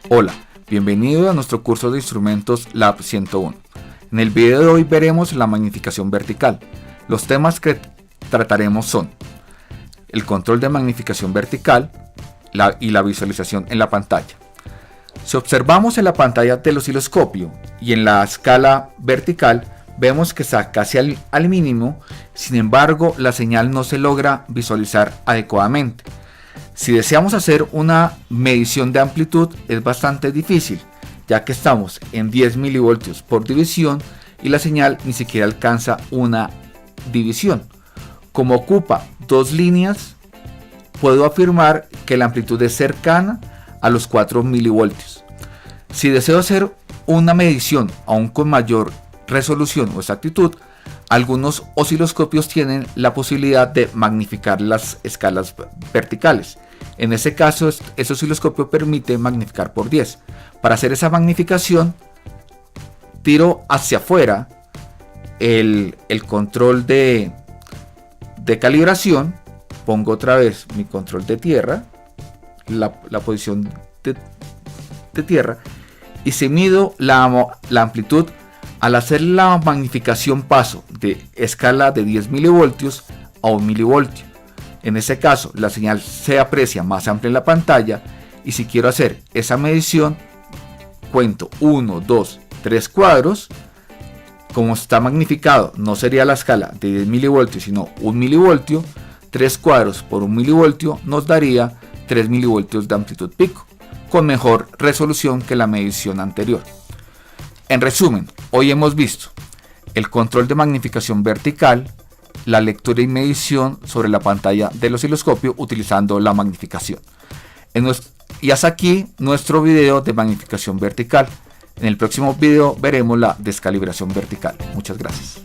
Hola, bienvenido a nuestro curso de instrumentos Lab 101. En el video de hoy veremos la magnificación vertical. Los temas que trataremos son el control de magnificación vertical y la visualización en la pantalla. Si observamos en la pantalla del osciloscopio y en la escala vertical, vemos que está casi al mínimo, sin embargo la señal no se logra visualizar adecuadamente. Si deseamos hacer una medición de amplitud es bastante difícil, ya que estamos en 10 milivoltios por división y la señal ni siquiera alcanza una división. Como ocupa dos líneas, puedo afirmar que la amplitud es cercana a los 4 milivoltios. Si deseo hacer una medición aún con mayor resolución o exactitud, algunos osciloscopios tienen la posibilidad de magnificar las escalas verticales. En ese caso, ese osciloscopio permite magnificar por 10. Para hacer esa magnificación, tiro hacia afuera el control de calibración, pongo otra vez mi control de tierra, la posición de tierra, y si mido la amplitud, al hacer la magnificación paso de escala de 10 milivoltios a 1 milivoltio. En ese caso la señal se aprecia más amplia en la pantalla, y si quiero hacer esa medición cuento 1, 2, 3 cuadros. Como está magnificado, no sería la escala de 10 milivoltios sino 1 milivoltio. 3 cuadros por 1 milivoltio nos daría 3 milivoltios de amplitud pico, con mejor resolución que la medición anterior. En resumen, hoy hemos visto el control de magnificación vertical, la lectura y medición sobre la pantalla del osciloscopio utilizando la magnificación. Y hasta aquí nuestro video de magnificación vertical. En el próximo video veremos la descalibración vertical. Muchas gracias.